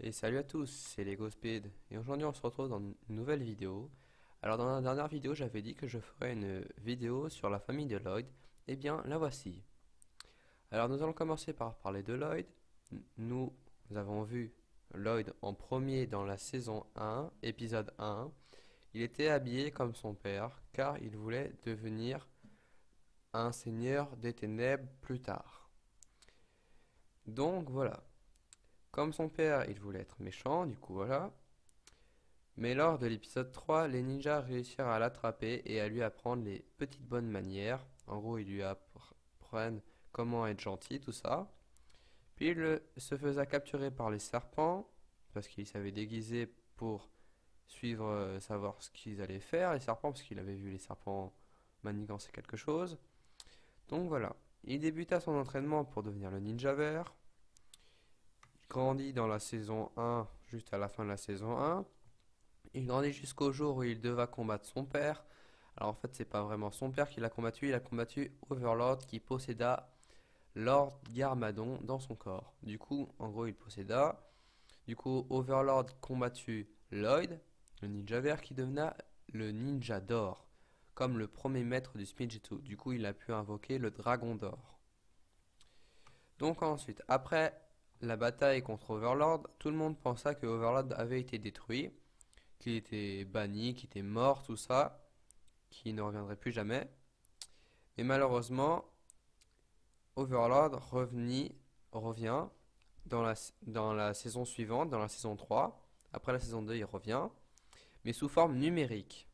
Et salut à tous, c'est Lego Speed et aujourd'hui on se retrouve dans une nouvelle vidéo. Alors dans la dernière vidéo j'avais dit que je ferais une vidéo sur la famille de Lloyd, et bien la voici. Alors nous allons commencer par parler de Lloyd. Nous avons vu Lloyd en premier dans la saison 1, épisode 1. Il était habillé comme son père car il voulait devenir un seigneur des ténèbres plus tard. Donc voilà, comme son père il voulait être méchant, du coup voilà. Mais lors de l'épisode 3, les ninjas réussirent à l'attraper et à lui apprendre les petites bonnes manières. En gros, ils lui apprennent comment être gentil, tout ça. Puis il se faisait capturer par les serpents, parce qu'il s'avait déguisé pour suivre, savoir ce qu'ils allaient faire, les serpents, parce qu'il avait vu les serpents manigancer quelque chose. Donc voilà, il débuta son entraînement pour devenir le ninja vert. Il grandit dans la saison 1, juste à la fin de la saison 1. Il grandit jusqu'au jour où il devra combattre son père. Alors en fait, c'est pas vraiment son père qui l'a combattu, il a combattu Overlord qui posséda Lord Garmadon dans son corps. Du coup, en gros, il posséda. Du coup, Overlord combattu Lloyd, le ninja vert qui devena le ninja d'or, comme le premier maître du Spinjitzu. Du coup, il a pu invoquer le dragon d'or. Donc ensuite, après la bataille contre Overlord, tout le monde pensa que Overlord avait été détruit, qu'il était banni, qu'il était mort, tout ça, qu'il ne reviendrait plus jamais. Mais malheureusement, Overlord revient dans la saison suivante, dans la saison 3. Après la saison 2, il revient, mais sous forme numérique.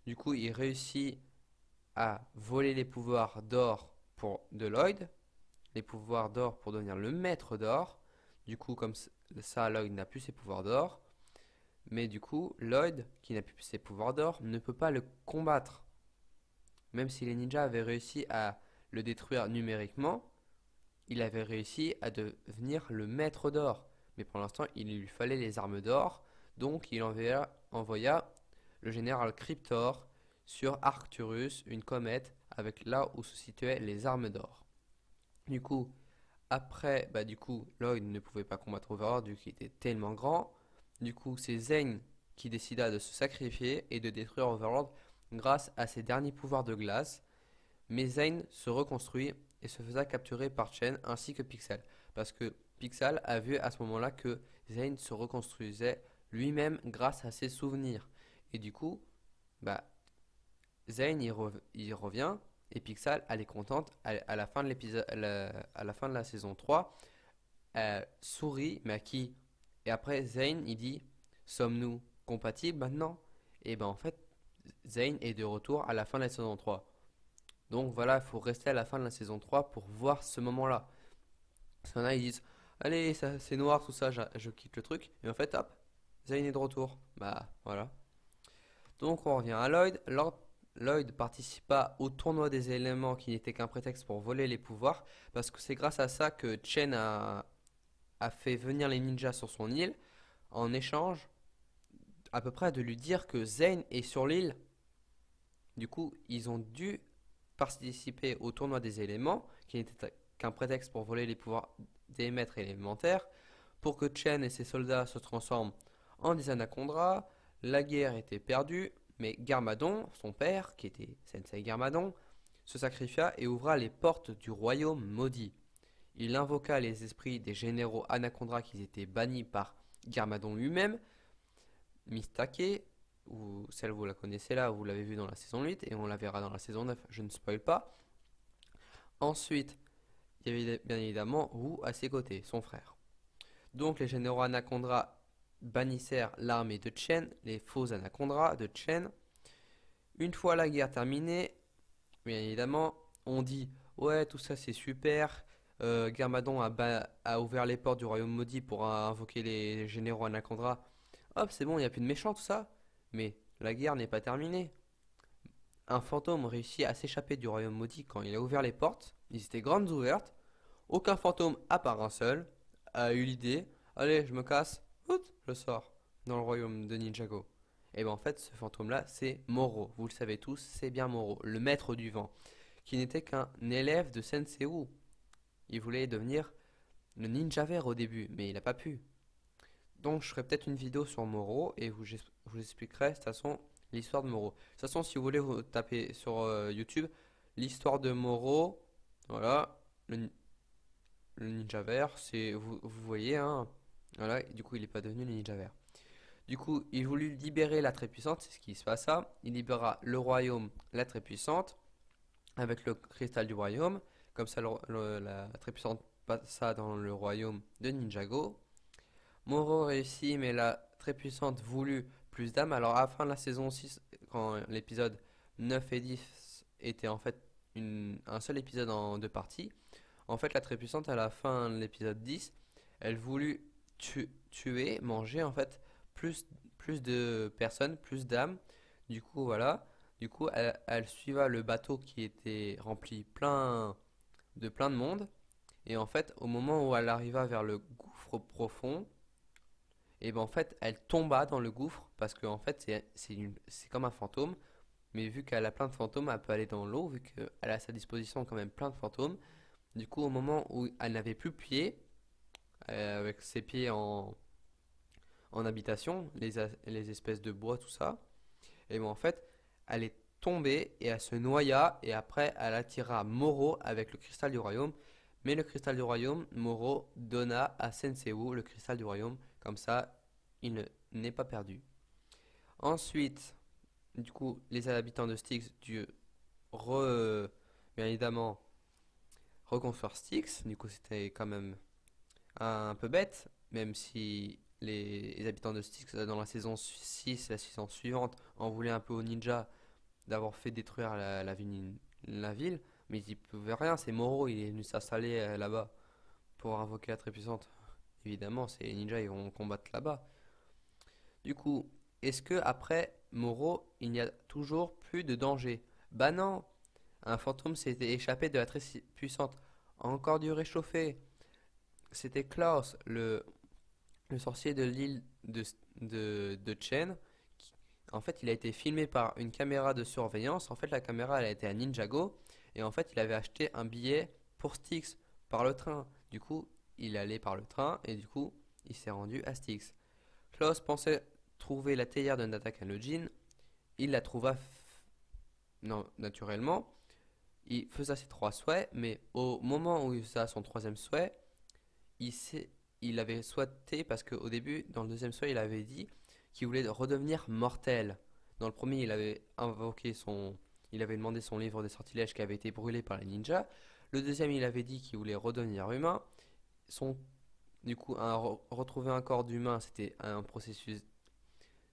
Du coup, il réussit à voler les pouvoirs d'or de Lloyd, les pouvoirs d'or pour devenir le maître d'or. Du coup, comme ça, Lloyd n'a plus ses pouvoirs d'or. Mais du coup, Lloyd, qui n'a plus ses pouvoirs d'or, ne peut pas le combattre. Même si les ninjas avaient réussi à le détruire numériquement, il avait réussi à devenir le maître d'or. Mais pour l'instant, il lui fallait les armes d'or, donc il envoya le général Cryptor sur Arcturus, une comète, avec là où se situaient les armes d'or. Du coup, après, Lloyd ne pouvait pas combattre Overlord vu qu'il était tellement grand. Du coup, c'est Zane qui décida de se sacrifier et de détruire Overlord grâce à ses derniers pouvoirs de glace. Mais Zane se reconstruit et se faisait capturer par Chen ainsi que Pixel. Parce que Pixel a vu à ce moment-là que Zane se reconstruisait lui-même grâce à ses souvenirs. Et du coup, bah, Zane il revient et Pixel elle est contente à la fin de l'épisode, à la fin de la saison 3 sourit, mais à qui? Et après, Zane, il dit, sommes-nous compatibles maintenant? Et ben en fait, Zane est de retour à la fin de la saison 3. Donc voilà, il faut rester à la fin de la saison 3 pour voir ce moment-là. Parce qu'il y en a, ils disent, allez, c'est noir, tout ça, je quitte le truc. Et en fait, hop, Zane est de retour. Bah voilà. Donc on revient à Lloyd. Lloyd participa au tournoi des éléments qui n'était qu'un prétexte pour voler les pouvoirs. Parce que c'est grâce à ça que Chen a fait venir les ninjas sur son île, en échange à peu près de lui dire que Zane est sur l'île. Du coup, ils ont dû participer au tournoi des éléments, qui n'était qu'un prétexte pour voler les pouvoirs des maîtres élémentaires, pour que Chen et ses soldats se transforment en des anacondas. La guerre était perdue, mais Garmadon, son père, qui était Sensei Garmadon, se sacrifia et ouvra les portes du royaume maudit. Il invoqua les esprits des généraux Anaconda qui étaient bannis par Garmadon lui-même, Mistake, ou celle vous la connaissez là, vous l'avez vu dans la saison 8 et on la verra dans la saison 9, je ne spoil pas. Ensuite, il y avait bien évidemment Wu à ses côtés, son frère. Donc les généraux Anaconda bannissèrent l'armée de Chen, les faux Anaconda de Chen. Une fois la guerre terminée, bien évidemment, on dit ouais, tout ça c'est super. Garmadon a ouvert les portes du royaume maudit pour invoquer les généraux Anaconda. Hop, c'est bon, il n'y a plus de méchants, tout ça. Mais la guerre n'est pas terminée. Un fantôme réussit à s'échapper du royaume maudit quand il a ouvert les portes. Ils étaient grandes ouvertes. Aucun fantôme, à part un seul, a eu l'idée allez, je me casse, je sors dans le royaume de Ninjago. Et bien en fait, ce fantôme-là, c'est Moro. Vous le savez tous, c'est bien Moro, le maître du vent, qui n'était qu'un élève de Sensei Wu. Il voulait devenir le ninja vert au début, mais il n'a pas pu. Donc je ferai peut-être une vidéo sur Moro et je vous expliquerai de toute façon l'histoire de Moro. De toute façon, si vous voulez, vous tapez sur YouTube l'histoire de Moro. Voilà, le, le ninja vert, c'est vous voyez, hein. Voilà, et du coup, il n'est pas devenu le ninja vert. Du coup, il voulut libérer la très puissante, c'est ce qui se passa. Il libéra le royaume, la très puissante, avec le cristal du royaume. Comme ça, la très puissante passa dans le royaume de Ninjago. Moro réussit, mais la très puissante voulut plus d'âmes. Alors, à la fin de la saison 6, quand l'épisode 9 et 10 était en fait un seul épisode en deux parties, en fait, la très puissante, à la fin de l'épisode 10, elle voulut tuer, manger en fait plus de personnes, plus d'âmes. Du coup, voilà. Du coup, elle suiva le bateau qui était rempli plein de monde. Et en fait, au moment où elle arriva vers le gouffre profond, et ben en fait, elle tomba dans le gouffre parce que en fait, c'est comme un fantôme. Mais vu qu'elle a plein de fantômes, elle peut aller dans l'eau, vu qu'elle a à sa disposition quand même plein de fantômes. Du coup, au moment où elle n'avait plus pied, avec ses pieds en habitation, les espèces de bois, tout ça, et ben en fait, elle est tombée et elle se noya, et après, elle attira Moro avec le cristal du royaume. Mais le cristal du royaume, Moro donna à Senseiwu le cristal du royaume, comme ça, n'est pas perdu. Ensuite, du coup, les habitants de Styx bien évidemment, reconstruire Styx. Du coup, c'était quand même un peu bête, même si les habitants de Styx dans la saison 6, la saison suivante, en voulaient un peu aux ninjas d'avoir fait détruire la ville, mais ils y pouvaient rien, c'est Moro, il est venu s'installer là-bas pour invoquer la très puissante. Évidemment, c'est les ninjas, ils vont combattre là-bas. Du coup, est-ce que après Moro, il n'y a toujours plus de danger? Bah non, un fantôme s'était échappé de la très puissante. Encore du réchauffé. C'était Klaus, le sorcier de l'île de Chen. En fait, il a été filmé par une caméra de surveillance. En fait, la caméra, elle a été à Ninjago. Et en fait, il avait acheté un billet pour Styx par le train. Du coup, il allait par le train et du coup, il s'est rendu à Styx. Klaus pensait trouver la théière de Natakan le Jin. Il la trouva non, naturellement. Il faisait ses trois souhaits, mais au moment où il faisait son troisième souhait, il s'est il avait souhaité, parce qu'au début, dans le deuxième souhait, il avait dit qu'il voulait redevenir mortel. Dans le premier, il avait demandé son livre des sortilèges qui avait été brûlé par les ninjas. Le deuxième, il avait dit qu'il voulait redevenir humain. Son, du coup, retrouver un corps d'humain, c'était un processus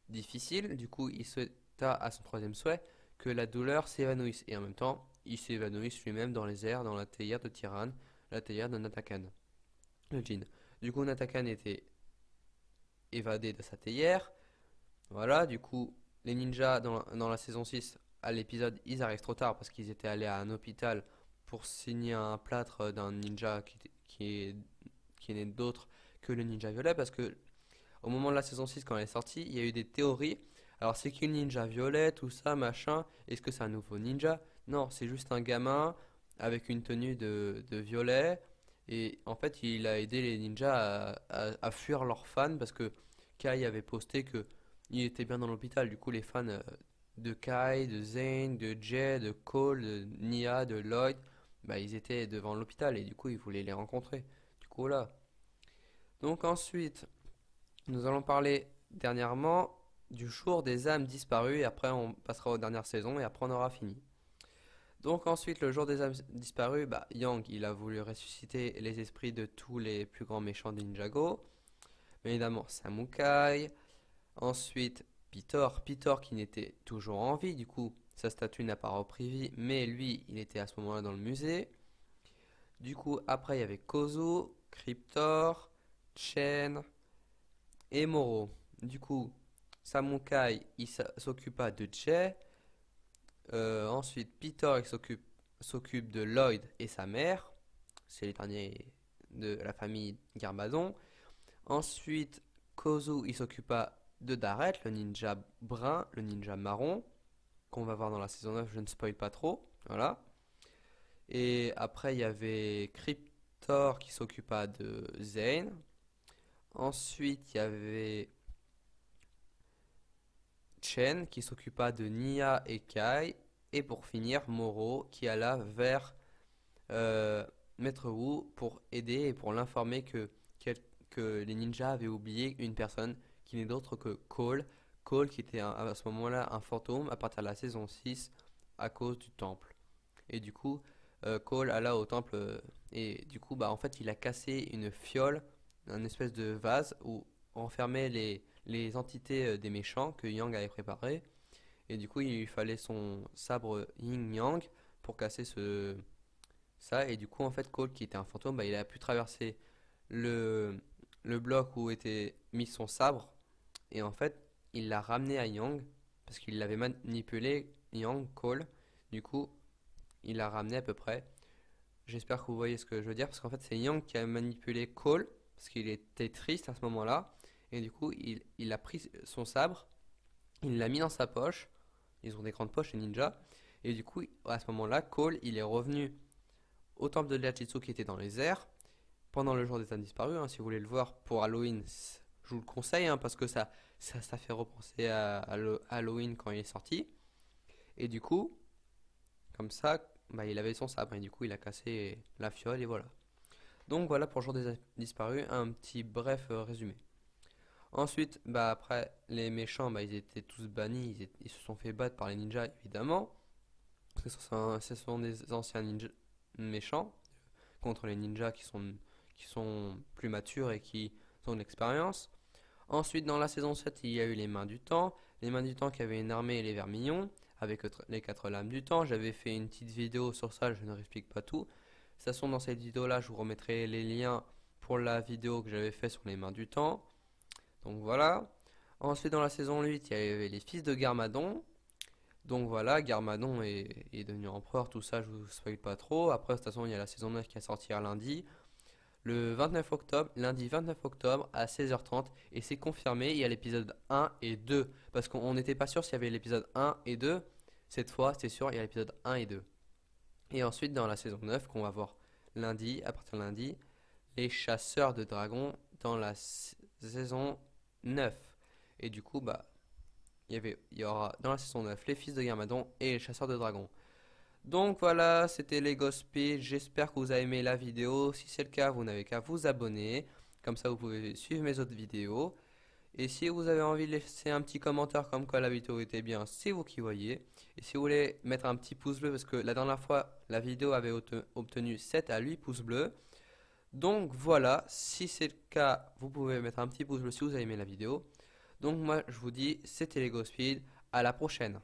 difficile. Du coup, il souhaita à son troisième souhait que la douleur s'évanouisse. Et en même temps, il s'évanouisse lui-même dans les airs, dans la théière de Tyran, la théière de Natakan, le djinn. Du coup, Natakan était évadé de sa théière. Voilà, du coup, les ninjas dans la saison 6, à l'épisode, ils arrivent trop tard parce qu'ils étaient allés à un hôpital pour signer un plâtre d'un ninja qui n'est d'autre que le ninja violet. Parce que au moment de la saison 6, quand elle est sortie, il y a eu des théories. Alors, c'est qui le ninja violet, tout ça, machin? Est-ce que c'est un nouveau ninja? Non, c'est juste un gamin avec une tenue de violet. Et en fait, il a aidé les ninjas à fuir leurs fans parce que Kai avait posté que il était bien dans l'hôpital. Du coup, les fans de Kai, de Zane, de Jay, de Cole, de Nia, de Lloyd, bah, ils étaient devant l'hôpital et du coup, ils voulaient les rencontrer. Du coup, là. Donc ensuite, nous allons parler dernièrement du jour des âmes disparues et après on passera aux dernières saisons et après on aura fini. Donc ensuite, le jour des âmes disparues, bah, Yang, il a voulu ressusciter les esprits de tous les plus grands méchants de Ninjago. Bien évidemment, Samukai. Ensuite, Pitor qui n'était toujours en vie, du coup, sa statue n'a pas repris vie, mais lui, il était à ce moment-là dans le musée. Du coup, après, il y avait Kozu, Cryptor, Chen et Moro. Du coup, Samukai, il s'occupa de Jay. Ensuite, Peter il s'occupe de Lloyd et sa mère. C'est les derniers de la famille Garbazon. Ensuite, Kozu il s'occupa de Dareth, le ninja brun, le ninja marron, qu'on va voir dans la saison 9, je ne spoil pas trop. Voilà. Et après, il y avait Cryptor qui s'occupa de Zane. Ensuite, il y avait Chen qui s'occupa de Nia et Kai. Et pour finir, Moro qui alla vers euh, Maître Wu pour aider et pour l'informer que les ninjas avaient oublié une personne qui n'est d'autre que Cole. Cole qui était à ce moment-là un fantôme à partir de la saison 6 à cause du temple. Et du coup, Cole alla au temple et du coup, bah, en fait, il a cassé une fiole, un espèce de vase où enfermait les entités des méchants que Yang avait préparé. Et du coup, il lui fallait son sabre Yin-Yang pour casser ça. Et du coup, en fait, Cole, qui était un fantôme, bah, il a pu traverser le, le bloc où était mis son sabre. Et en fait, il l'a ramené à Yang parce qu'il l'avait manipulé, Yang, Cole. Du coup, il l'a ramené à peu près. J'espère que vous voyez ce que je veux dire parce qu'en fait, c'est Yang qui a manipulé Cole parce qu'il était triste à ce moment-là. Et du coup, il a pris son sabre, il l'a mis dans sa poche. Ils ont des grandes poches, les ninjas. Et du coup, à ce moment-là, Cole, il est revenu au temple de Liachitsu qui était dans les airs pendant le jour des indisparus. Hein, si vous voulez le voir pour Halloween, je vous le conseille hein, parce que ça fait repenser à Halloween quand il est sorti. Et du coup, comme ça, bah, il avait son sabre et du coup, il a cassé la fiole et voilà. Donc voilà pour le jour des disparus, un petit bref résumé. Ensuite, bah après, les méchants, bah, ils étaient tous bannis, ils se sont fait battre par les ninjas évidemment. Ce sont des anciens méchants contre les ninjas qui sont plus matures et qui ont de l'expérience. Ensuite, dans la saison 7, il y a eu les mains du temps. Les mains du temps qui avaient une armée et les vermillons avec les quatre lames du temps. J'avais fait une petite vidéo sur ça, je ne réexplique pas tout. De toute façon, dans cette vidéo-là, je vous remettrai les liens pour la vidéo que j'avais fait sur les mains du temps. Donc voilà. Ensuite, dans la saison 8, il y avait les fils de Garmadon. Donc voilà, Garmadon est devenu empereur, tout ça, je vous spoil pas trop. Après, de toute façon, il y a la saison 9 qui va sortir lundi. Le 29 octobre, lundi 29 octobre à 16h30. Et c'est confirmé, il y a l'épisode 1 et 2. Parce qu'on n'était pas sûr s'il y avait l'épisode 1 et 2. Cette fois, c'est sûr, il y a l'épisode 1 et 2. Et ensuite, dans la saison 9, qu'on va voir lundi, à partir de lundi, les chasseurs de dragons dans la saison 9. Et du coup, bah, il y aura dans la saison 9 les fils de Garmadon et les chasseurs de dragons. Donc voilà, c'était Lego Speed. J'espère que vous avez aimé la vidéo. Si c'est le cas, vous n'avez qu'à vous abonner. Comme ça, vous pouvez suivre mes autres vidéos. Et si vous avez envie de laisser un petit commentaire comme quoi la vidéo était bien, c'est vous qui voyez. Et si vous voulez mettre un petit pouce bleu, parce que la dernière fois, la vidéo avait obtenu 7 à 8 pouces bleus. Donc voilà, si c'est le cas, vous pouvez mettre un petit pouce bleu si vous avez aimé la vidéo. Donc moi, je vous dis, c'était Lego Speed. À la prochaine.